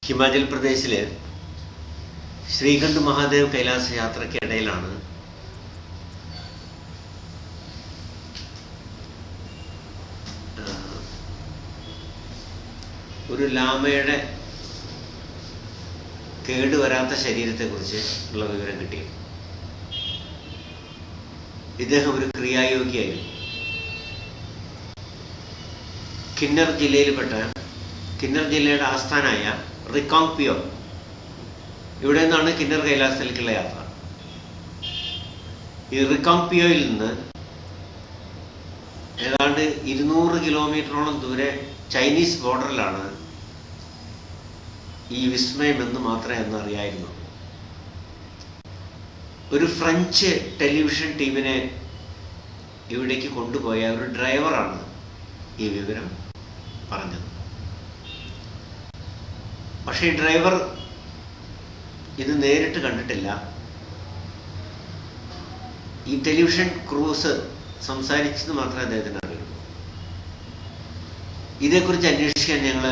ഹിമാചൽ പ്രദേശിലെ ശ്രീകണ്ഠ് മഹാദേവ് കൈലാസ യാത്രയ്ക്കിടയിലാണ് ഒരു ലാമയുടെ കേടുവരാത്ത ശരീരത്തെക്കുറിച്ച് ഉള്ള വിവരം കിട്ടിയത്. ഇദ്ദേഹം ഒരു ക്രിയായോഗിയായിരുന്നു. കിന്നർ ജില്ലയുടെ ആസ്ഥാനായ റിക്കോങ്പിയോ, ഇവിടെ നിന്നാണ് കിന്നർ കൈലാസത്തിലേക്കുള്ള യാത്ര. ഈ റിക്കോങ്പിയോയിൽ നിന്ന് ഏതാണ്ട് 200 കിലോമീറ്ററോളം ദൂരെ ചൈനീസ് ബോർഡറിലാണ് ഈ വിസ്മയം എന്ന് മാത്രമേ അന്ന് അറിയായിരുന്നു. ഒരു ഫ്രഞ്ച് ടെലിവിഷൻ ടീമിനെ ഇവിടേക്ക് കൊണ്ടുപോയ ഒരു ഡ്രൈവറാണ് ഈ വിവരം പറഞ്ഞത്. പക്ഷേ ഈ ഡ്രൈവർ ഇത് നേരിട്ട് കണ്ടിട്ടില്ല. ഈ ടെലിവിഷൻ ക്രൂസ് സംസാരിച്ചത് മാത്രമേ അദ്ദേഹത്തിന് അറിയുള്ളൂ. ഇതേക്കുറിച്ച് അന്വേഷിക്കാൻ ഞങ്ങൾ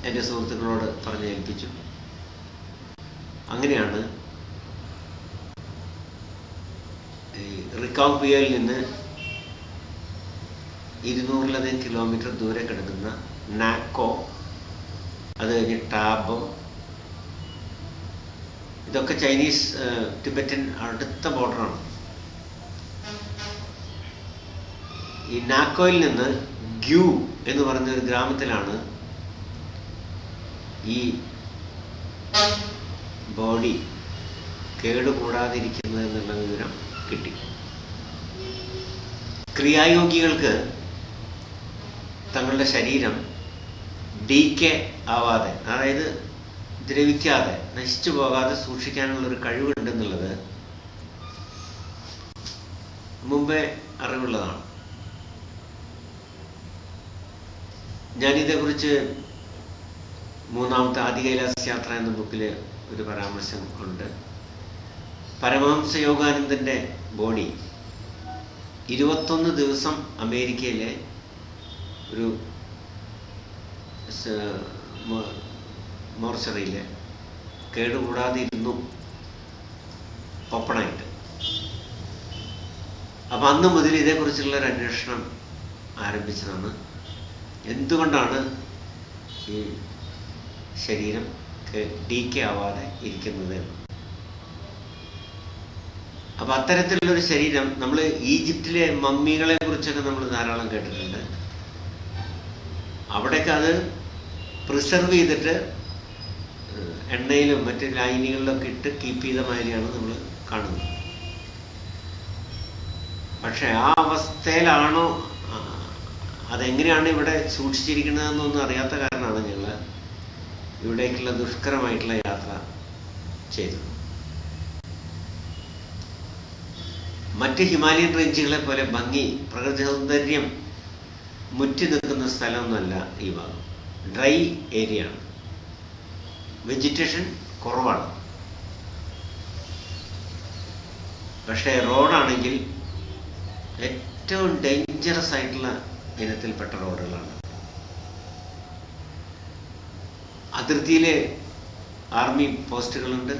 എൻ്റെ സുഹൃത്തുക്കളോട് പറഞ്ഞ് ഏൽപ്പിച്ചു. അങ്ങനെയാണ് ഈ റിക്കോങ്പിയോയിൽ നിന്ന് 200-ലധികം കിലോമീറ്റർ ദൂരെ കിടക്കുന്ന നാക്കോ, അത് കഴിഞ്ഞ് ടാബോ, ഇതൊക്കെ ചൈനീസ് ടിബറ്റൻ അടുത്ത ബോർഡറാണ്. ഈ നാക്കോയിൽ നിന്ന് ഗ്യൂ എന്ന് പറയുന്ന ഒരു ഗ്രാമത്തിലാണ് ഈ ബോഡി കേടുകൂടാതിരിക്കുന്നത് എന്നുള്ള വിവരം കിട്ടി. ക്രിയായോഗികൾക്ക് തങ്ങളുടെ ശരീരം ഡീക്കെ ആവാതെ, അതായത് ദ്രവിക്കാതെ, നശിച്ചു പോകാതെ സൂക്ഷിക്കാനുള്ളൊരു കഴിവുണ്ടെന്നുള്ളത് മുമ്പേ അറിവുള്ളതാണ്. ഞാനിതേക്കുറിച്ച് മൂന്നാമത്തെ ആദി കൈലാസ യാത്ര എന്ന ബുക്കിൽ ഒരു പരാമർശം ഉണ്ട്. പരമഹംസ യോഗാനന്ദൻ്റെ ബോഡി 21 ദിവസം അമേരിക്കയിലെ ഒരു മോർച്ചറിയിൽ കേടുകൂടാതെ ഇരുന്നു ഓപ്പണായിട്ട്. അപ്പം അന്ന് മുതൽ ഇതേക്കുറിച്ചുള്ള ഒരു അന്വേഷണം ആരംഭിച്ചതാണ്. എന്തുകൊണ്ടാണ് ഈ ശരീരം ഡീക്കെ ആവാതെ ഇരിക്കുന്നത്? അപ്പം അത്തരത്തിലുള്ളൊരു ശരീരം, നമ്മൾ ഈജിപ്തിലെ മമ്മികളെ കുറിച്ചൊക്കെ നമ്മൾ ധാരാളം കേട്ടിട്ടുണ്ട്. അവിടെയൊക്കെ അത് പ്രിസർവ് ചെയ്തിട്ട് എണ്ണയിലും മറ്റ് ലായനികളിലൊക്കെ ഇട്ട് കീപ്പ് ചെയ്ത മാതിരിയാണ് നമ്മൾ കാണുന്നത്. പക്ഷെ ആ അവസ്ഥയിലാണോ, അതെങ്ങനെയാണ് ഇവിടെ സൂക്ഷിച്ചിരിക്കുന്നതെന്നൊന്നും അറിയാത്ത കാരണമാണ് ഞങ്ങൾ ഇവിടേക്കുള്ള ദുഷ്കരമായിട്ടുള്ള യാത്ര ചെയ്തത്. മറ്റ് ഹിമാലയൻ റേഞ്ചുകളെ പോലെ ഭംഗി, പ്രകൃതി സൗന്ദര്യം മുറ്റി നിൽക്കുന്ന സ്ഥലമൊന്നുമല്ല ഈ ഭാഗം. ഡ്രൈ ഏരിയ ആണ്, വെജിറ്റേഷൻ കുറവാണ്. പക്ഷേ റോഡാണെങ്കിൽ ഏറ്റവും ഡേഞ്ചറസ് ആയിട്ടുള്ള ഇനത്തിൽപ്പെട്ട റോഡുകളാണ്. അതിർത്തിയിലെ ആർമി പോസ്റ്റുകളുണ്ട്.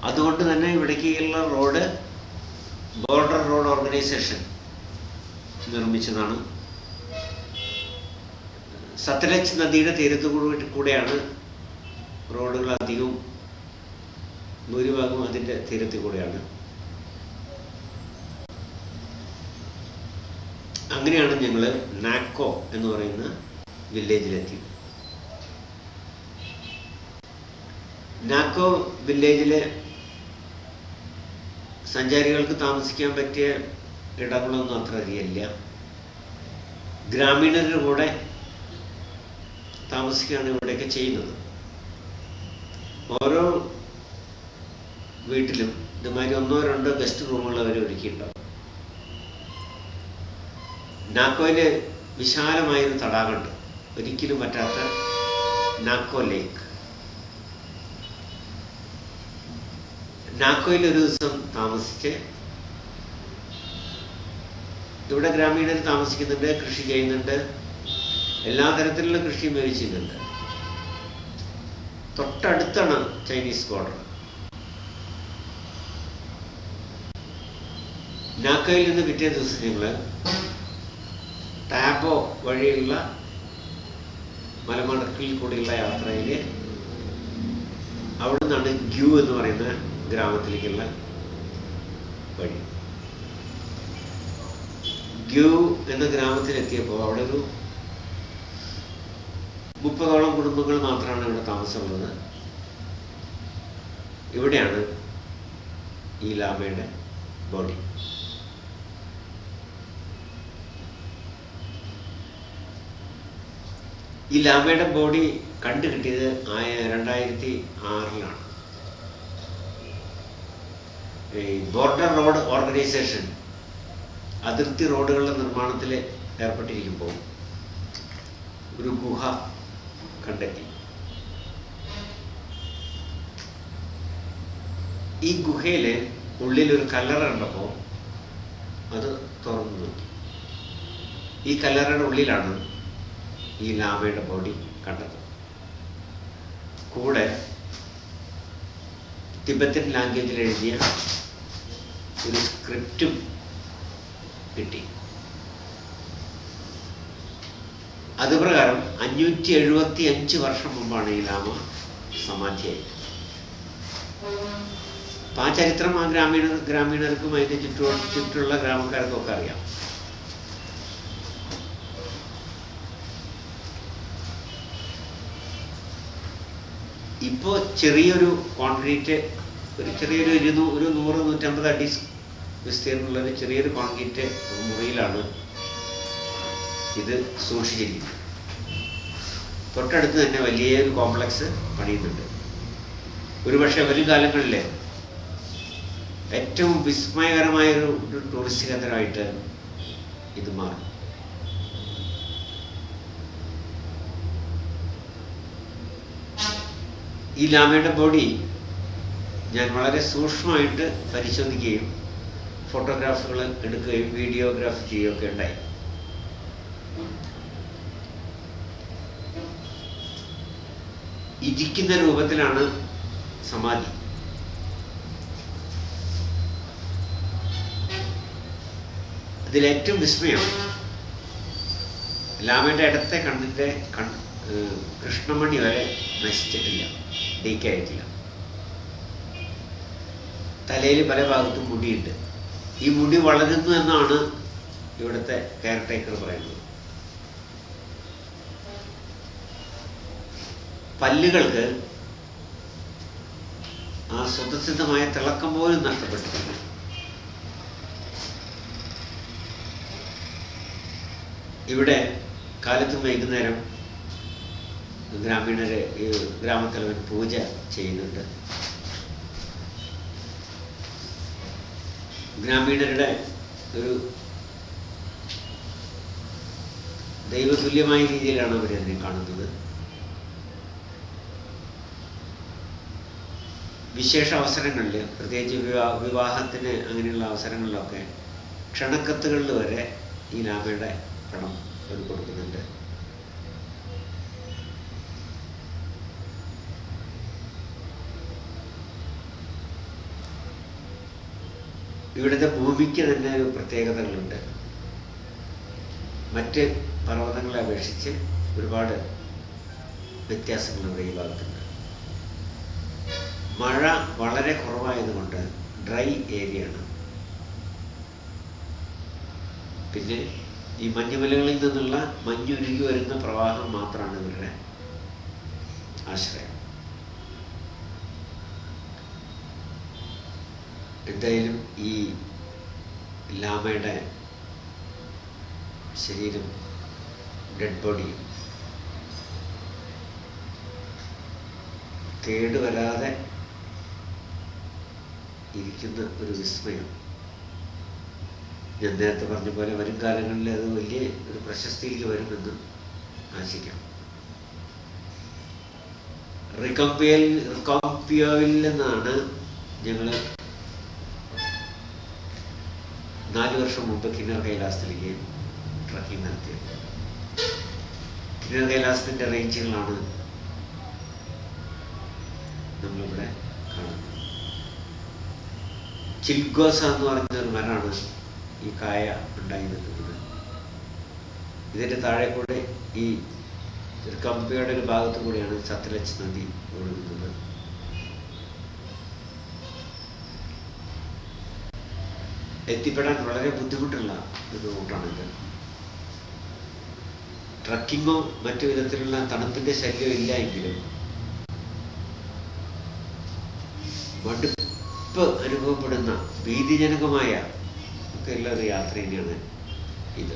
അതുകൊണ്ട് തന്നെ ഇവിടേക്കുള്ള റോഡ് ബോർഡർ റോഡ് ഓർഗനൈസേഷൻ നിർമ്മിച്ചതാണ്. സത്ലജ് നദിയുടെ തീരത്തു കൂടെയാണ് റോഡുകൾ അധികവും, ഭൂരിഭാഗവും അതിൻ്റെ തീരത്തിൽ കൂടെയാണ്. അങ്ങനെയാണ് ഞങ്ങൾ നാക്കോ എന്ന് പറയുന്ന വില്ലേജിലെത്തി. നാക്കോ വില്ലേജിലെ സഞ്ചാരികൾക്ക് താമസിക്കാൻ പറ്റിയ ഇടങ്ങളൊന്നും അത്ര അധികമില്ല. ഗ്രാമീണരുടെ കൂടെ താമസിക്കുകയാണ് ഇവിടെയൊക്കെ ചെയ്യുന്നത്. ഓരോ വീട്ടിലും ഇതുമാതിരി 1-2 ഗസ്റ്റ് റൂമുകൾ അവർ ഒരുക്കിയിട്ടുണ്ടാവും. നാക്കോയിൽ വിശാലമായൊരു തടാകമുണ്ട്, ഒരിക്കലും പറ്റാത്ത നാക്കോ ലേക്ക്. നാക്കോയിൽ ഒരു ദിവസം താമസിച്ച് ഇവിടെ ഗ്രാമീണർ താമസിക്കുന്നുണ്ട്, കൃഷി ചെയ്യുന്നുണ്ട്. എല്ലാ തരത്തിലുള്ള കൃഷിയും ഇവർ ചെയ്യുന്നുണ്ട്. തൊട്ടടുത്താണ് ചൈനീസ് ബോർഡർ. നാക്കോയിൽ നിന്ന് പിറ്റേ ദിവസം ഞങ്ങൾ ടാബോ വഴിയുള്ള മലമടക്കിൽ കൂടിയുള്ള യാത്രയിൽ അവിടെ നിന്നാണ് ഗ്യൂ എന്ന് പറയുന്ന ഗ്രാമത്തിലേക്കുള്ള വഴി. ഗ്യൂ എന്ന ഗ്രാമത്തിലെത്തിയപ്പോൾ അവിടെ ഒരു 30ഓളം കുടുംബങ്ങൾ മാത്രമാണ് ഇവിടെ താമസമുള്ളത്. ഇവിടെയാണ് ഈ ലാമയുടെ ബോഡി. ഈ ലാമയുടെ ബോഡി കണ്ടു കിട്ടിയത് 2006-ലാണ്. ഈ ബോർഡർ റോഡ് ഓർഗനൈസേഷൻ അതിർത്തി റോഡുകളുടെ നിർമ്മാണത്തിൽ ഏർപ്പെട്ടിരിക്കുമ്പോൾ ഒരു ഗുഹ കണ്ടെത്തി. ഈ ഗുഹയില് ഉള്ളിലൊരു കല്ലറ കണ്ടപ്പോൾ അത് തുറന്നു നോക്കി. ഈ കല്ലറയുടെ ഉള്ളിലാണ് ഈ ലാമയുടെ ബോഡി കണ്ടത്. കൂടെ തിബറ്റൻ ലാംഗ്വേജിൽ എഴുതിയ ഒരു സ്ക്രിപ്റ്റും കിട്ടി. അതുപ്രകാരം 575 വർഷം മുമ്പാണ് ഈ ലാമ സമാധിയായത്. അപ്പൊ ആ ചരിത്രം ആ ഗ്രാമീണർക്കും അതിന്റെ ചുറ്റുള്ള ഗ്രാമക്കാർക്കും ഒക്കെ അറിയാം. ഇപ്പോ ചെറിയൊരു കോൺക്രീറ്റ്, ചെറിയൊരു 100-150 അടി വിസ്തീർണമുള്ള ഒരു ചെറിയൊരു കോൺക്രീറ്റ് മുറിയിലാണ് ഇത് സൂക്ഷിച്ചിരിക്കുന്നത്. തൊട്ടടുത്ത് തന്നെ വലിയൊരു കോംപ്ലക്സ് പണിയുന്നുണ്ട്. ഒരുപക്ഷെ വരും കാലങ്ങളിലെ ഏറ്റവും വിസ്മയകരമായ ഒരു ടൂറിസ്റ്റ് കേന്ദ്രമായിട്ട് ഇത് മാറും. ഈ ലാമയുടെ ബോഡി ഞാൻ വളരെ സൂക്ഷ്മമായിട്ട് പരിശോധിക്കുകയും ഫോട്ടോഗ്രാഫുകൾ എടുക്കുകയും വീഡിയോഗ്രാഫി ചെയ്യുകയൊക്കെ ഉണ്ടായി. ഇരിക്കുന്ന രൂപത്തിലാണ് സമാധി. ഇതിലേറ്റവും വിസ്മയം ലാമയുടെ ഇടത്തെ കണ്ണിന്റെ കൃഷ്ണമണി വരെ നശിച്ചിട്ടില്ല, ഡീക്കായിട്ടില്ല. തലയിൽ പല ഭാഗത്തും മുടിയുണ്ട്. ഈ മുടി വളരുന്നു എന്നാണ് ഇവിടുത്തെ കെയർ ടേക്കർ പറയുന്നത്. പല്ലുകൾക്ക് ആ സ്വതസിദ്ധമായ തിളക്കം പോലും നഷ്ടപ്പെട്ടിട്ടില്ല. ഇവിടെ കാലത്തും വൈകുന്നേരം ഗ്രാമീണര് ഈ ഗ്രാമത്തലവൻ പൂജ ചെയ്യുന്നുണ്ട്. ഗ്രാമീണരുടെ ഒരു ദൈവതുല്യമായ രീതിയിലാണ് അവരതിനെ കാണുന്നത്. വിശേഷ അവസരങ്ങളിൽ, പ്രത്യേകിച്ച് വിവാഹത്തിന് അങ്ങനെയുള്ള അവസരങ്ങളിലൊക്കെ ക്ഷണക്കത്തുകളിൽ വരെ ഈ ലാമയുടെ പണം അവർ കൊടുക്കുന്നുണ്ട്. ഇവിടുത്തെ ഭൂമിക്ക് തന്നെ ഒരു പ്രത്യേകതകളുണ്ട്. മറ്റ് പർവ്വതങ്ങളെ അപേക്ഷിച്ച് ഒരുപാട് വ്യത്യാസങ്ങളുണ്ട് ഈ ഭാഗത്തുണ്ട്. മഴ വളരെ കുറവായതുകൊണ്ട് ഡ്രൈ ഏരിയയാണ്. പിന്നെ ഈ മഞ്ഞുമലകളിൽ നിന്നുള്ള മഞ്ഞുരുകി വരുന്ന പ്രവാഹം മാത്രമാണ് ഇവരുടെ ആശ്രയം. എന്തായാലും ഈ ലാമയുടെ ശരീരം, ഡെഡ് ബോഡി കേടുവരാതെ ഇരിക്കുന്ന ഒരു വിസ്മയം. ഞാൻ നേരത്തെ പറഞ്ഞ പോലെ വരും കാലങ്ങളിൽ അത് വലിയ ഒരു പ്രശസ്തിയിലേക്ക് വരുമെന്ന് ആശിക്കാം. റിക്കോംപിയോയിൽ നിന്നാണ് ഞങ്ങൾ 4 വർഷം മുമ്പ് കിന്നർ കൈലാസത്തിലേക്ക് ട്രക്കിംഗ് നടത്തിയത്. ഉന്നത കൈലാസത്തിൻ്റെ റേഞ്ചുകളാണ് നമ്മളിവിടെ കാണുന്നത്. ചിൽഗോസ എന്ന് പറഞ്ഞ ഒരു മരമാണ് ഈ കായ ഉണ്ടായി നിൽക്കുന്നത്. ഇതിൻ്റെ താഴെ കൂടെ ഈ ഒരു കമ്പിയുടെ ഒരു ഭാഗത്തു കൂടിയാണ് സത്ലജ് നദി ഒഴുകുന്നത്. എത്തിപ്പെടാൻ വളരെ ബുദ്ധിമുട്ടുള്ള ഒരു റൂട്ടാണിത്. ട്രക്കിങ്ങോ മറ്റു വിധത്തിലുള്ള തണുപ്പിന്റെ ശല്യം ഇല്ല എങ്കിലും മടുപ്പ് അനുഭവപ്പെടുന്ന ഭീതിജനകമായ ഒക്കെയുള്ള ഒരു യാത്ര തന്നെയാണ് ഇത്.